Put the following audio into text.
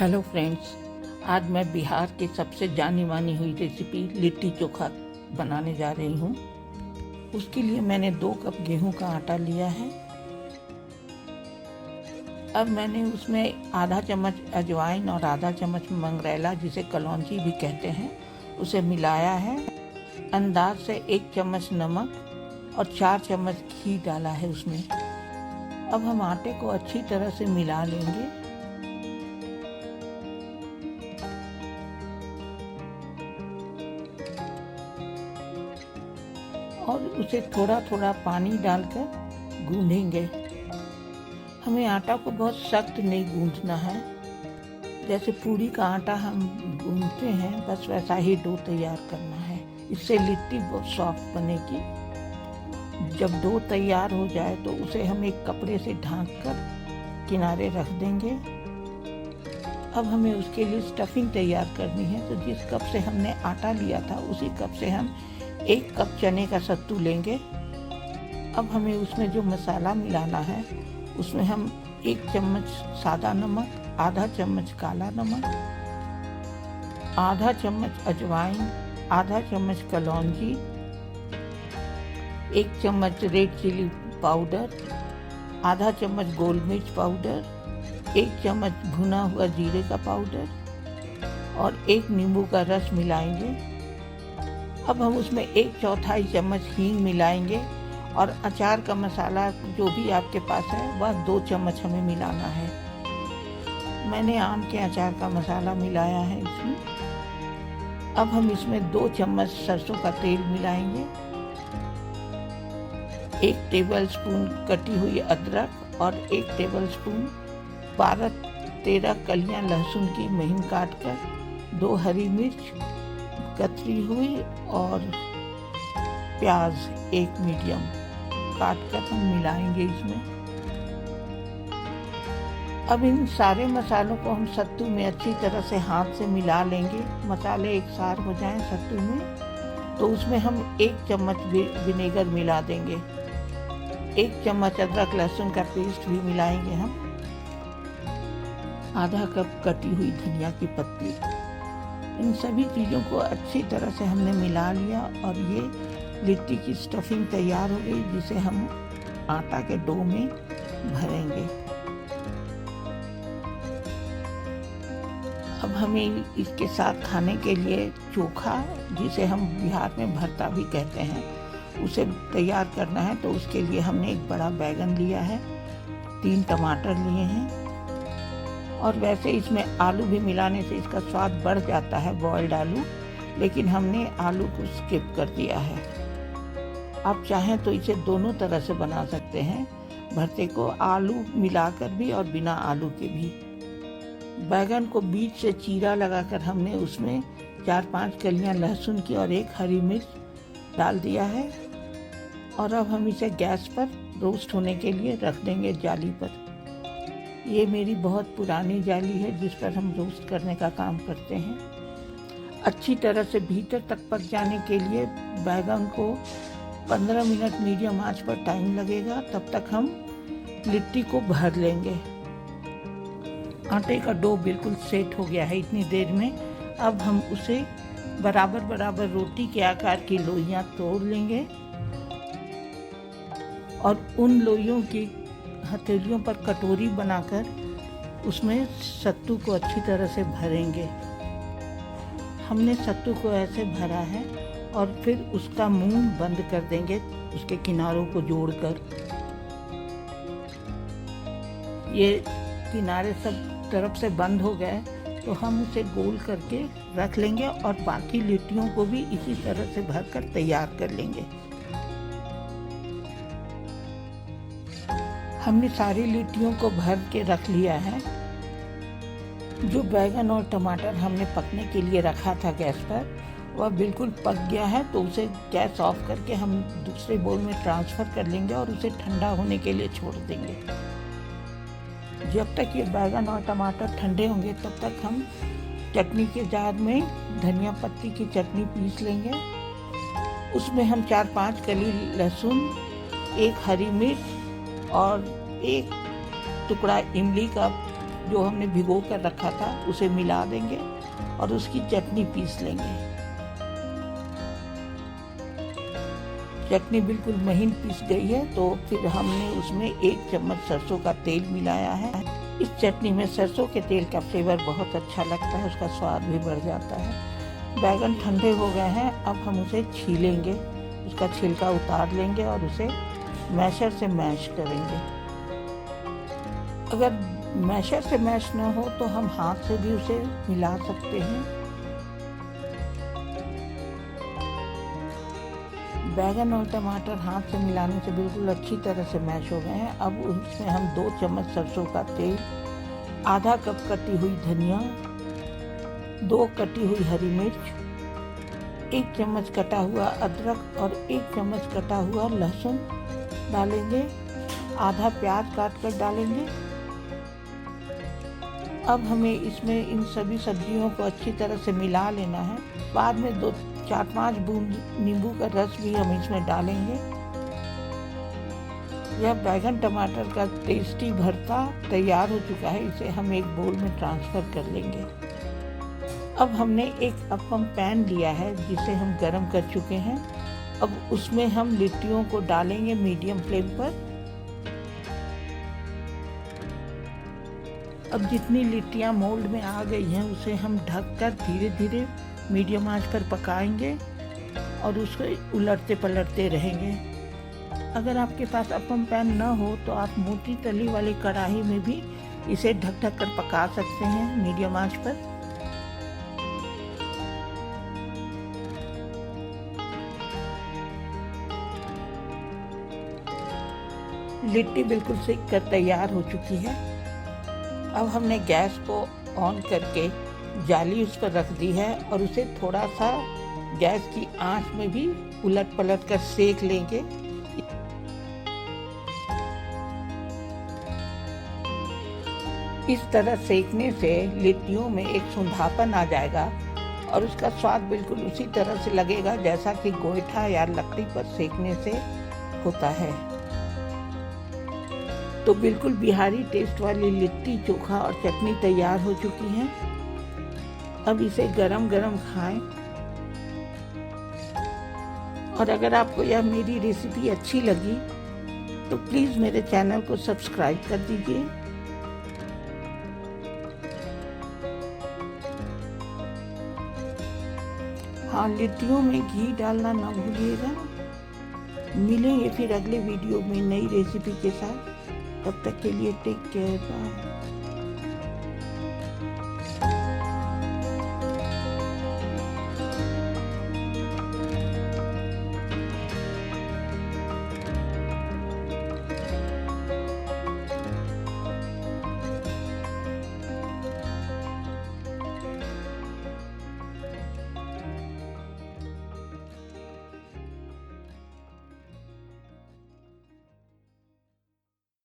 Hello friends, आज मैं बिहार की सबसे जानी मानी हुई रेसिपी लिट्टी चोखा बनाने जा रही हूँ। उसके लिए मैंने 2 कप गेहूं का आटा लिया है। अब मैंने उसमें आधा चम्मच अजवाइन और आधा चम्मच मंगरैला, जिसे कलौंजी भी कहते हैं, उसे मिलाया है। अंदाज से 1 चम्मच नमक और 4 चम्मच घी डाला है उसमें। अब हम आटे को अच्छी तरह से मिला लेंगे। और उसे थोड़ा थोड़ा पानी डालकर गूंदेंगे। हमें आटा को बहुत सख्त नहीं गूंदना है। जैसे पूरी का आटा हम गूंदते हैं, बस वैसा ही डो तैयार करना है। इससे लिट्टी बहुत सॉफ्ट बनेगी। जब डो तैयार हो जाए तो उसे हम एक कपड़े से ढांक कर किनारे रख देंगे। अब हमें उसके लिए स्टफिंग तैयार करनी है। तो जिस कप से हमने आटा लिया था, उसी कप से हम 1 कप चने का सत्तू लेंगे। अब हमें उसमें जो मसाला मिलाना है, उसमें हम 1 चम्मच सादा नमक, आधा चम्मच काला नमक, आधा चम्मच अजवाइन, आधा चम्मच कलौंजी, 1 चम्मच रेड चिली पाउडर, आधा चम्मच गोल मिर्च पाउडर, 1 चम्मच भुना हुआ जीरे का पाउडर और 1 नींबू का रस मिलाएंगे। अब हम उसमें 1/4 चम्मच हींग मिलाएंगे और अचार का मसाला जो भी आपके पास है वह 2 चम्मच हमें मिलाना है। मैंने आम के अचार का मसाला मिलाया है इसमें। अब हम इसमें 2 चम्मच सरसों का तेल मिलाएंगे, 1 टेबलस्पून कटी हुई अदरक और 1 टेबलस्पून 12-13 कलियां लहसुन की महीन काटकर, 2 हरी मिर्च कतरी हुई और प्याज 1 मीडियम काटकर हम मिलाएंगे इसमें। अब इन सारे मसालों को हम सत्तू में अच्छी तरह से हाथ से मिला लेंगे। मसाले एक सार हो जाएं सत्तू में, तो उसमें हम 1 चम्मच विनेगर मिला देंगे। 1 चम्मच अदरक लहसुन का पेस्ट भी मिलाएंगे हम। आधा कप कटी हुई धनिया की पत्ती। इन सभी चीज़ों को अच्छी तरह से हमने मिला लिया और ये लिट्टी की स्टफिंग तैयार हो गई, जिसे हम आटा के डो में भरेंगे। अब हमें इसके साथ खाने के लिए चोखा, जिसे हम बिहार में भरता भी कहते हैं, उसे तैयार करना है। तो उसके लिए हमने एक बड़ा बैगन लिया है, 3 टमाटर लिए हैं और वैसे इसमें आलू भी मिलाने से इसका स्वाद बढ़ जाता है, बॉइल्ड आलू, लेकिन हमने आलू को स्किप कर दिया है। आप चाहें तो इसे दोनों तरह से बना सकते हैं, भरते को आलू मिलाकर भी और बिना आलू के भी। बैगन को बीच से चीरा लगाकर हमने उसमें 4-5 कलियां लहसुन की और 1 हरी मिर्च डाल दिया है। और अब हम इसे गैस पर रोस्ट होने के लिए रख देंगे जाली पर। ये मेरी बहुत पुरानी जाली है जिस पर हम रोस्ट करने का काम करते हैं। अच्छी तरह से भीतर तक पक जाने के लिए बैगन को 15 मिनट मीडियम आंच पर टाइम लगेगा। तब तक हम लिट्टी को भर लेंगे। आटे का डो बिल्कुल सेट हो गया है इतनी देर में। अब हम उसे बराबर बराबर रोटी के आकार की लोइयां तोड़ लेंगे और उन लोइयों की हथेलियों पर कटोरी बनाकर उसमें सत्तू को अच्छी तरह से भरेंगे। हमने सत्तू को ऐसे भरा है और फिर उसका मुंह बंद कर देंगे, उसके किनारों को जोड़कर। ये किनारे सब तरफ से बंद हो गए तो हम उसे गोल करके रख लेंगे और बाकी लिट्टियों को भी इसी तरह से भरकर तैयार कर लेंगे। हमने सारी लिट्टियों को भर के रख लिया है। जो बैगन और टमाटर हमने पकने के लिए रखा था गैस पर, वह बिल्कुल पक गया है। तो उसे गैस ऑफ करके हम दूसरे बोल में ट्रांसफ़र कर लेंगे और उसे ठंडा होने के लिए छोड़ देंगे। जब तक ये बैगन और टमाटर ठंडे होंगे, तब तक हम चटनी के जार में धनिया पत्ती की चटनी पीस लेंगे। उसमें हम 4-5 कली लहसुन, 1 हरी मिर्च और 1 टुकड़ा इमली का जो हमने भिगो कर रखा था उसे मिला देंगे और उसकी चटनी पीस लेंगे। चटनी बिल्कुल महीन पीस गई है तो फिर हमने उसमें 1 चम्मच सरसों का तेल मिलाया है। इस चटनी में सरसों के तेल का फ्लेवर बहुत अच्छा लगता है, उसका स्वाद भी बढ़ जाता है। बैगन ठंडे हो गए हैं, अब हम उसे छीलेंगे, उसका छिलका उतार लेंगे और उसे मैशर से मैश करेंगे। अगर मैशर से मैश न हो तो हम हाथ से भी उसे मिला सकते हैं। बैगन और टमाटर हाथ से मिलाने से बिल्कुल अच्छी तरह से मैश हो गए हैं। अब उसमें हम 2 चम्मच सरसों का तेल, आधा कप कटी हुई धनिया, 2 कटी हुई हरी मिर्च, 1 चम्मच कटा हुआ अदरक और 1 चम्मच कटा हुआ लहसुन डालेंगे। आधा प्याज काट कर डालेंगे। अब हमें इसमें इन सभी सब्जियों को अच्छी तरह से मिला लेना है। बाद में 4-5 बूंद नींबू का रस भी हम इसमें डालेंगे। यह बैगन टमाटर का टेस्टी भरता तैयार हो चुका है। इसे हम एक बोल में ट्रांसफ़र कर लेंगे। अब हमने एक अप्पम पैन लिया है जिसे हम गरम कर चुके हैं। अब उसमें हम लिट्टियों को डालेंगे मीडियम फ्लेम पर। अब जितनी लिट्टियाँ मोल्ड में आ गई हैं उसे हम ढककर धीरे धीरे मीडियम आंच पर पकाएंगे और उसको उलटते पलटते रहेंगे। अगर आपके पास अप्पम पैन न हो तो आप मोटी तली वाली कढ़ाई में भी इसे ढक ढक कर पका सकते हैं मीडियम आंच पर। लिट्टी बिल्कुल सेक कर तैयार हो चुकी है। अब हमने गैस को ऑन करके जाली उस पर रख दी है और उसे थोड़ा सा गैस की आंच में भी उलट पलट कर सेक लेंगे। इस तरह सेकने से लिट्टियों में एक सुंधापन आ जाएगा और उसका स्वाद बिल्कुल उसी तरह से लगेगा जैसा कि गोईठा या लकड़ी पर सेकने से होता है। तो बिल्कुल बिहारी टेस्ट वाली लिट्टी चोखा और चटनी तैयार हो चुकी है। अब इसे गरम गरम खाएं। और अगर आपको यह मेरी रेसिपी अच्छी लगी तो प्लीज़ मेरे चैनल को सब्सक्राइब कर दीजिए। हाँ, लिट्टियों में घी डालना ना भूलिएगा। मिलेंगे फिर अगले वीडियो में नई रेसिपी के साथ। तब तक के लिए टेक केयर, बाय।